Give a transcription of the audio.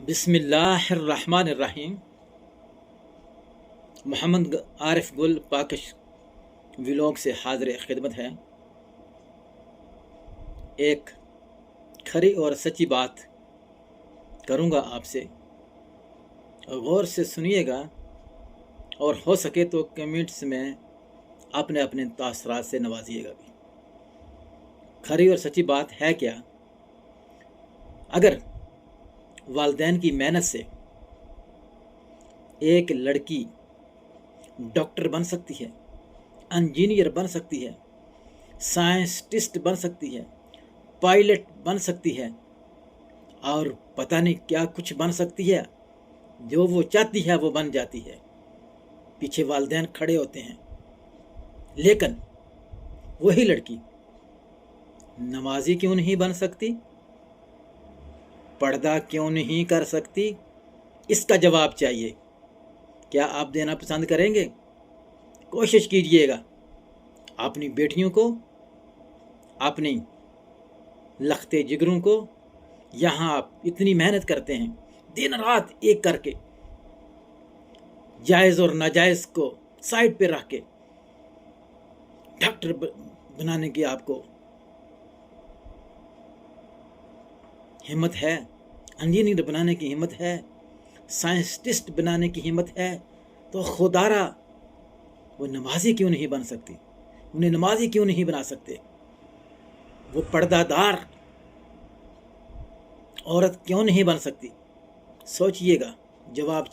बिस्मिल्लाहिर्रहमानिर्रहीम। मोहम्मद आरिफ गुल पाकिश व्लॉग से हाजिर खिदमत है। एक खरी और सच्ची बात करूँगा आपसे, गौर से सुनिएगा और हो सके तो कमेंट्स में अपने अपने तासरात से नवाजिएगा भी। खरी और सच्ची बात है क्या? अगर वालिदैन की मेहनत से एक लड़की डॉक्टर बन सकती है, इंजीनियर बन सकती है, साइंटिस्ट बन सकती है, पायलट बन सकती है और पता नहीं क्या कुछ बन सकती है, जो वो चाहती है वो बन जाती है। पीछे वालिदैन खड़े होते हैं, लेकिन वही लड़की नमाजी क्यों नहीं बन सकती? पर्दा क्यों नहीं कर सकती? इसका जवाब चाहिए। क्या आप देना पसंद करेंगे? कोशिश कीजिएगा अपनी बेटियों को, अपनी लखते जिगरों को। यहाँ आप इतनी मेहनत करते हैं, दिन रात एक करके, जायज़ और नाजायज़ को साइड पे रख के डॉक्टर बनाने की आपको हिम्मत है, इंजीनियर बनाने की हिम्मत है, साइंटिस्ट बनाने की हिम्मत है, तो खुदारा वो नमाजी क्यों नहीं बन सकती? उन्हें नमाजी क्यों नहीं बना सकते? वो पर्दादार औरत क्यों नहीं बन सकती? सोचिएगा, जवाब चाहिए।